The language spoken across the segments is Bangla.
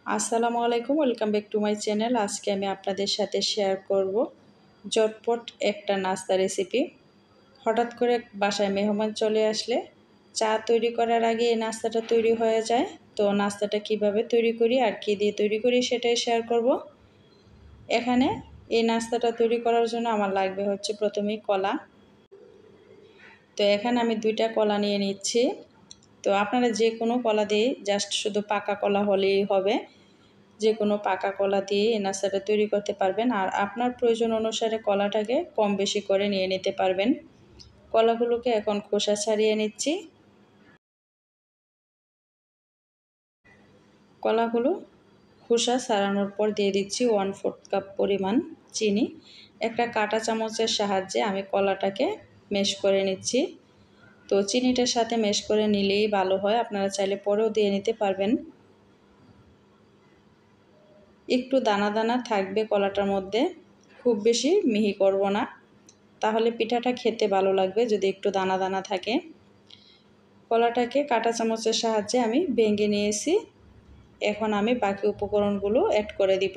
আসসালামু আলাইকুম, welcome back to my channel. আজকে আমি আপনাদের সাথে শেয়ার করব ঝটপট একটা নাস্তা রেসিপি। হঠাৎ করে বাসায় মেহমান চলে আসলে চা তৈরি করার আগে এই নাস্তাটা তৈরি হয়ে যায়। তো নাস্তাটা কিভাবে তৈরি করি আর কী দিয়ে তৈরি করি সেটাই শেয়ার করব। এখানে এই নাস্তাটা তৈরি করার জন্য আমার লাগবে হচ্ছে প্রথমেই কলা। তো এখানে আমি 2টা কলা নিয়ে নিচ্ছি। তো আপনারা যে কোনো কলা দিয়ে, জাস্ট শুধু পাকা কলা হলেই হবে। যে কোনো পাকা কলা দিয়ে এই নাস্তাটা তৈরি করতে পারবেন। আর আপনার প্রয়োজন অনুসারে কলাটাকে কম বেশি করে নিয়ে নিতে পারবেন। কলাগুলোকে এখন খোসা ছাড়িয়ে নিচ্ছি। কলাগুলো খোসা ছাড়ানোর পর দিয়ে দিচ্ছি 1/4 কাপ পরিমাণ চিনি। একটা কাঁটা চামচের সাহায্যে আমি কলাটাকে ম্যাশ করে নিচ্ছি। তো চিনিটার সাথে ম্যাশ করে নিলেই ভালো হয়, আপনারা চাইলে পরেও দিয়ে নিতে পারবেন। একটু দানা দানা থাকবে কলাটার মধ্যে, খুব বেশি মিহি করব না, তাহলে পিঠাটা খেতে ভালো লাগবে যদি একটু দানা দানা থাকে। কলাটাকে কাঁটা চামচের সাহায্যে আমি ভেঙে নিয়েছি। এখন আমি বাকি উপকরণগুলো অ্যাড করে দিব।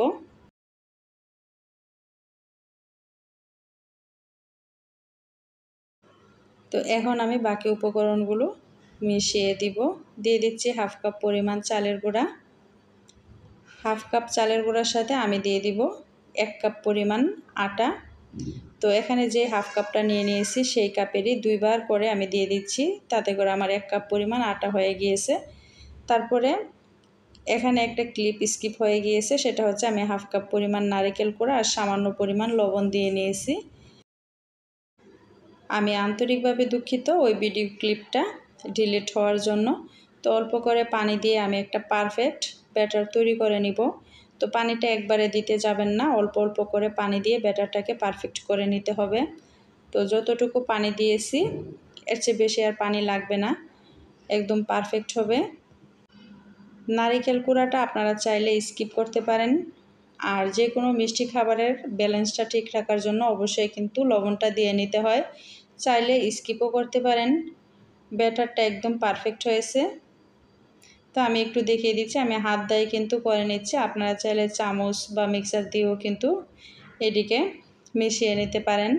তো এখন আমি বাকি উপকরণগুলো মিশিয়ে দিব। দিয়ে দিচ্ছি 1/2 কাপ পরিমাণ চালের গুঁড়া। 1/2 কাপ চালের গুঁড়ার সাথে আমি দিয়ে দিব 1 কাপ পরিমাণ আটা। তো এখানে যে 1/2 কাপটা নিয়ে নিয়েছি সেই কাপেরই 2বার করে আমি দিয়ে দিচ্ছি, তাতে করে আমার 1 কাপ পরিমাণ আটা হয়ে গিয়েছে। তারপরে এখানে একটা ক্লিপ স্কিপ হয়ে গিয়েছে, সেটা হচ্ছে আমি 1/2 কাপ পরিমাণ নারকেল কোড়া আর সামান্য পরিমাণ লবণ দিয়ে নিয়েছি। আমি আন্তরিকভাবে দুঃখিত ওই ভিডিও ক্লিপটা ডিলিট হওয়ার জন্য। তো অল্প করে পানি দিয়ে আমি একটা পারফেক্ট ব্যাটার তৈরি করে নিব। তো পানিটা একবারে দিতে যাবেন না, অল্প অল্প করে পানি দিয়ে ব্যাটারটাকে পারফেক্ট করে নিতে হবে। তো যতটুকু পানি দিয়েছি এর চেয়ে বেশি আর পানি লাগবে না, একদম পারফেক্ট হবে। নারকেল কুড়াটা আপনারা চাইলে স্কিপ করতে পারেন। আর যে কোনো মিষ্টি খাবারের ব্যালেন্সটা ঠিক রাখার জন্য অবশ্যই কিন্তু লবণটা দিয়ে নিতে হয়, চাইলে স্কিপও করতে পারেন। ব্যাটারটা একদম পারফেক্ট হয়েছে। তো আমি একটু দেখিয়ে দিচ্ছি, আমি হাত দিয়ে কিন্তু করে নিচ্ছি, আপনারা চাইলে চামচ বা মিক্সার দিয়েও কিন্তু এদিকে মিশিয়ে নিতে পারেন।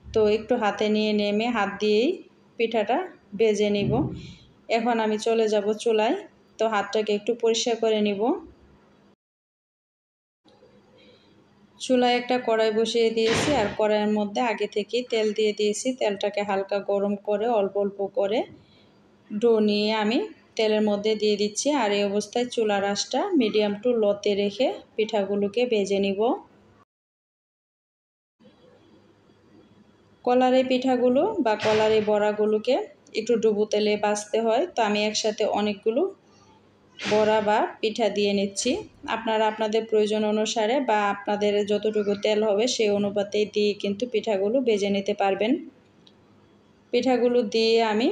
তো একটু হাতে নিয়ে নেমে হাত দিয়েই পিঠাটা ভেজে নিব। এখন আমি চলে যাব চুলায়। তো হাতটাকে একটু পরিষ্কার করে নিব। চুলায় একটা কড়াই বসিয়ে দিয়েছি আর কড়াইয়ের মধ্যে আগে থেকেই তেল দিয়ে দিয়েছি। তেলটাকে হালকা গরম করে অল্প অল্প করে ডো নিয়ে আমি তেলের মধ্যে দিয়ে দিচ্ছি। আর এই অবস্থায় চুলার আঁচটা মিডিয়াম টু লোতে রেখে পিঠাগুলোকে ভেজে নিব। কলার পিঠাগুলো বা কলার বড়াগুলোকে একটু ডুবো তেলে ভাজতে হয়। তো আমি একসাথে অনেকগুলো বড়া বা পিঠা দিয়ে নিচ্ছি। আপনারা আপনাদের প্রয়োজন অনুসারে বা আপনাদের যতটুকু তেল হবে সেই অনুপাতেই দিয়ে কিন্তু পিঠাগুলো ভেজে নিতে পারবেন। পিঠাগুলো দিয়ে আমি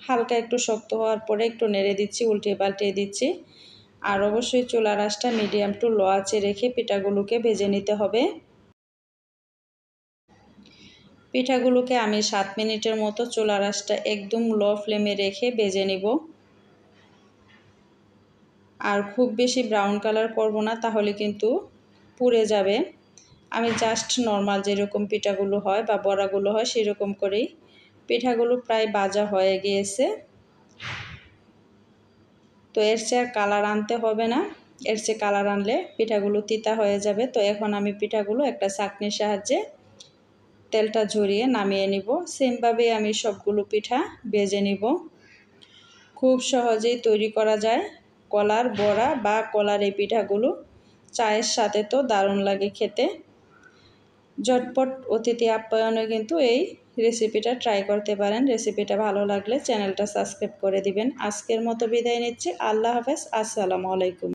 হালকা একটু শক্ত হওয়ার পরে একটু নেড়ে দিচ্ছি, উল্টিয়ে পাল্টিয়ে দিচ্ছি। আর অবশ্যই চুলার আঁচটা মিডিয়াম টু লো আঁচে রেখে পিঠাগুলোকে ভেজে নিতে হবে। পিঠাগুলোকে আমি 7 মিনিটের মতো চুলার আঁচটা একদম লো ফ্লেমে রেখে ভেজে নিব। আর খুব বেশি ব্রাউন কালার করব না, তাহলে কিন্তু পুড়ে যাবে। আমি জাস্ট নর্মাল যেরকম পিঠাগুলো হয় বা বড়াগুলো হয় সেরকম করেই পিঠাগুলো প্রায় ভাজা হয়ে গিয়েছে। তো এর চেয়ে আর কালার আনতে হবে না, এর চেয়ে কালার আনলে পিঠাগুলো তিতা হয়ে যাবে। তো এখন আমি পিঠাগুলো একটা ছাঁকনির সাহায্যে তেলটা ঝরিয়ে নামিয়ে নিব। সেমভাবে আমি সবগুলো পিঠা ভেজে নিব। খুব সহজেই তৈরি করা যায় কলার বড়া বা কলার এই পিঠাগুলো। চায়ের সাথে তো দারুণ লাগে খেতে। ঝটপট অতিথি আপ্যায়নে কিন্তু এই রেসিপিটা ট্রাই করতে পারেন। রেসিপিটা ভালো লাগলে চ্যানেলটা সাবস্ক্রাইব করে দিবেন। আজকের মতো বিদায় নিচ্ছি। আল্লাহ হাফেজ। আসসালামু আলাইকুম।